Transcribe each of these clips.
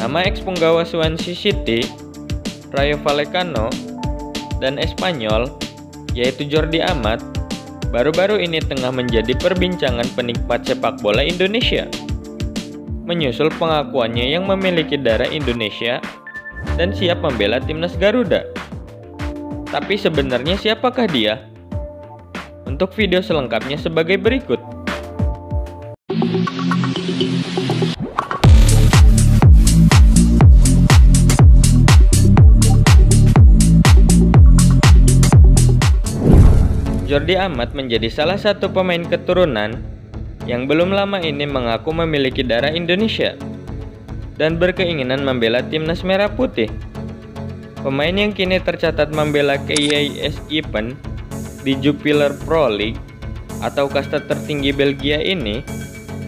Nama ex-punggawa Swansea City, Rayo Vallecano, dan Espanyol, yaitu Jordi Amat, baru-baru ini tengah menjadi perbincangan penikmat sepak bola Indonesia. Menyusul pengakuannya yang memiliki darah Indonesia dan siap membela timnas Garuda. Tapi sebenarnya siapakah dia? Untuk video selengkapnya sebagai berikut. Jordi Amat menjadi salah satu pemain keturunan yang belum lama ini mengaku memiliki darah Indonesia dan berkeinginan membela timnas merah putih. Pemain yang kini tercatat membela KAS Eupen di Jupiler Pro League atau kasta tertinggi Belgia ini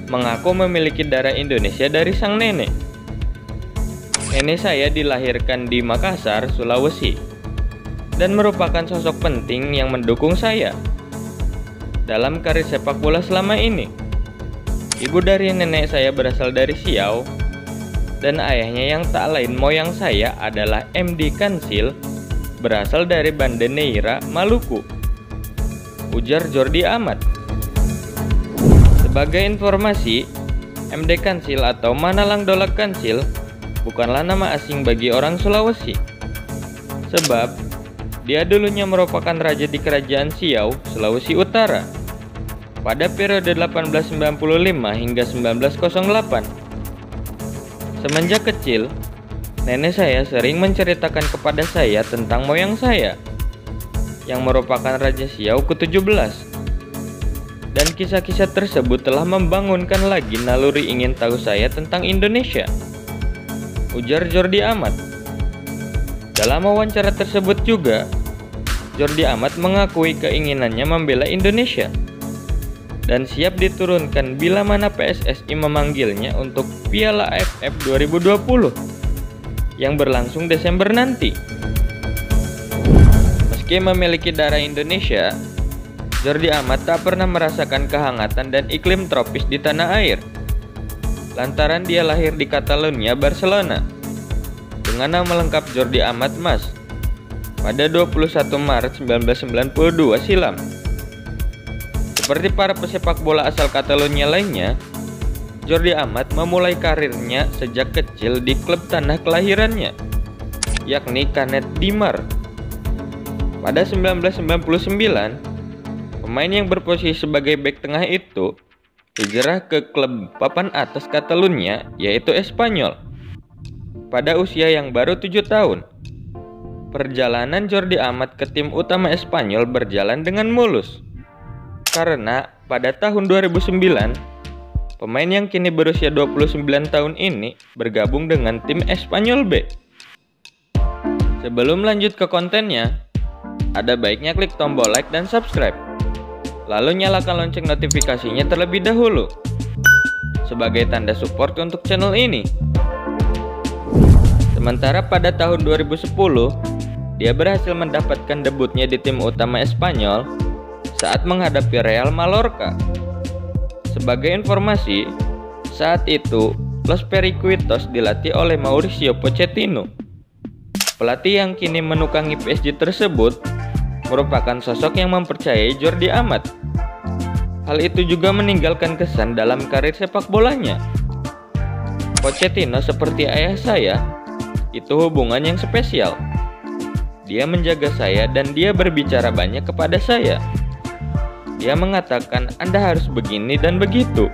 mengaku memiliki darah Indonesia dari sang nenek. Nenek saya dilahirkan di Makassar, Sulawesi, dan merupakan sosok penting yang mendukung saya dalam karir sepak bola selama ini. Ibu dari nenek saya berasal dari Siau, dan ayahnya yang tak lain moyang saya adalah MD Kansil, berasal dari Banda Neira, Maluku, ujar Jordi Amat. Sebagai informasi, MD Kansil atau Manalang Dolak Kansil bukanlah nama asing bagi orang Sulawesi, sebab dia dulunya merupakan raja di Kerajaan Siau, Sulawesi Utara pada periode 1895 hingga 1908. Semenjak kecil, nenek saya sering menceritakan kepada saya tentang moyang saya yang merupakan Raja Siau ke-17. Dan kisah-kisah tersebut telah membangunkan lagi naluri ingin tahu saya tentang Indonesia, ujar Jordi Amat. Dalam wawancara tersebut juga, Jordi Amat mengakui keinginannya membela Indonesia dan siap diturunkan bila mana PSSI memanggilnya untuk Piala AFF 2020 yang berlangsung Desember nanti. Meski memiliki darah Indonesia, Jordi Amat tak pernah merasakan kehangatan dan iklim tropis di tanah air, lantaran dia lahir di Catalonia, Barcelona, dengan nama lengkap Jordi Amat Mas pada 21 Maret 1992 silam. Seperti para pesepak bola asal Catalonia lainnya, Jordi Amat memulai karirnya sejak kecil di klub tanah kelahirannya, yakni Canet di Mar. Pada 1999, pemain yang berposisi sebagai bek tengah itu hijrah ke klub papan atas Catalunya, yaitu Espanyol, pada usia yang baru 7 tahun. Perjalanan Jordi Amat ke tim utama Espanyol berjalan dengan mulus, karena pada tahun 2009, pemain yang kini berusia 29 tahun ini bergabung dengan tim Espanyol B. Sebelum lanjut ke kontennya, ada baiknya klik tombol like dan subscribe, lalu nyalakan lonceng notifikasinya terlebih dahulu, sebagai tanda support untuk channel ini. Sementara pada tahun 2010, dia berhasil mendapatkan debutnya di tim utama Espanyol saat menghadapi Real Mallorca. Sebagai informasi, saat itu Los Periquitos dilatih oleh Mauricio Pochettino. Pelatih yang kini menukangi PSG tersebut merupakan sosok yang mempercayai Jordi Amat. Hal itu juga meninggalkan kesan dalam karir sepak bolanya. Pochettino seperti ayah saya, itu hubungan yang spesial. Dia menjaga saya dan dia berbicara banyak kepada saya. Dia mengatakan, "Anda harus begini dan begitu."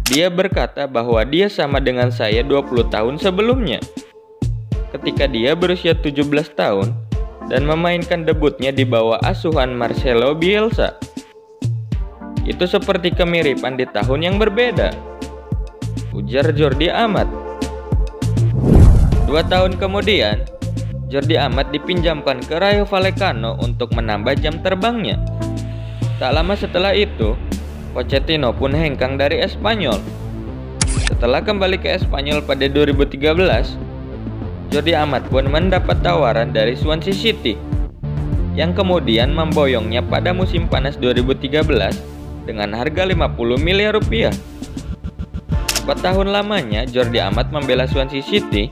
Dia berkata bahwa dia sama dengan saya 20 tahun sebelumnya, ketika dia berusia 17 tahun dan memainkan debutnya di bawah asuhan Marcelo Bielsa. Itu seperti kemiripan di tahun yang berbeda, ujar Jordi Amat. 2 tahun kemudian, Jordi Amat dipinjamkan ke Rayo Vallecano untuk menambah jam terbangnya. Tak lama setelah itu, Pochettino pun hengkang dari Espanyol. Setelah kembali ke Espanyol pada 2013, Jordi Amat pun mendapat tawaran dari Swansea City, yang kemudian memboyongnya pada musim panas 2013 dengan harga 50 miliar rupiah. 4 tahun lamanya Jordi Amat membela Swansea City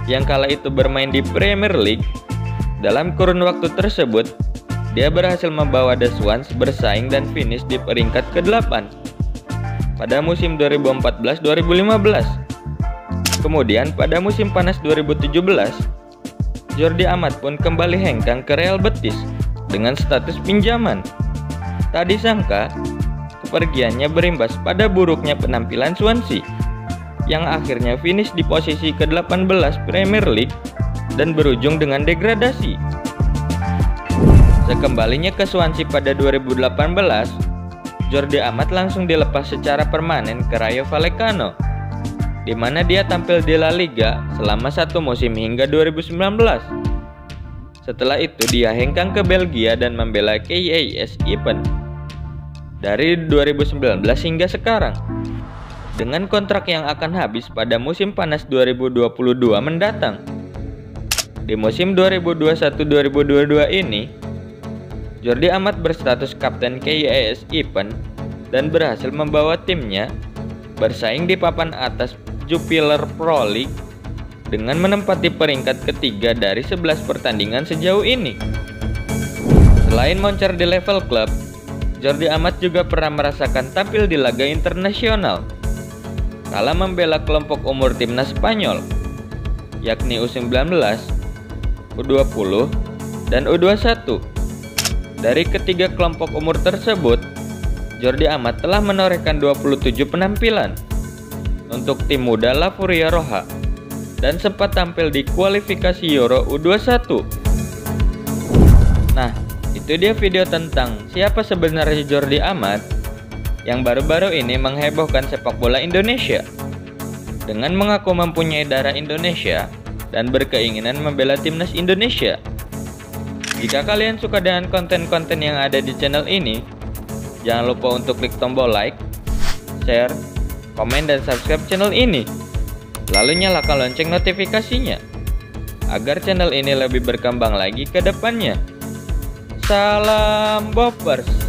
yang kala itu bermain di Premier League. Dalam kurun waktu tersebut, dia berhasil membawa The Swans bersaing dan finish di peringkat ke-8 pada musim 2014-2015. Kemudian pada musim panas 2017, Jordi Amat pun kembali hengkang ke Real Betis dengan status pinjaman. Tak disangka, kepergiannya berimbas pada buruknya penampilan Swansea yang akhirnya finish di posisi ke-18 Premier League dan berujung dengan degradasi. Sekembalinya ke Swansea pada 2018, Jordi Amat langsung dilepas secara permanen ke Rayo Vallecano, di mana dia tampil di La Liga selama 1 musim hingga 2019. Setelah itu dia hengkang ke Belgia dan membela KAS Eupen dari 2019 hingga sekarang, dengan kontrak yang akan habis pada musim panas 2022 mendatang. Di musim 2021-2022 ini, Jordi Amat berstatus kapten KAS Eupen dan berhasil membawa timnya bersaing di papan atas Jupiler Pro League dengan menempati peringkat ketiga dari 11 pertandingan sejauh ini. Selain moncer di level klub, Jordi Amat juga pernah merasakan tampil di laga internasional kala membela kelompok umur timnas Spanyol, yakni U19, U20, dan U21. Dari ketiga kelompok umur tersebut, Jordi Amat telah menorehkan 27 penampilan untuk tim muda La Furia Roja dan sempat tampil di kualifikasi Euro U21. Nah, itu dia video tentang siapa sebenarnya Jordi Amat yang baru-baru ini menghebohkan sepak bola Indonesia dengan mengaku mempunyai darah Indonesia dan berkeinginan membela timnas Indonesia. Jika kalian suka dengan konten-konten yang ada di channel ini, jangan lupa untuk klik tombol like, share, komen, dan subscribe channel ini. Lalu nyalakan lonceng notifikasinya agar channel ini lebih berkembang lagi ke depannya. Salam Boppers.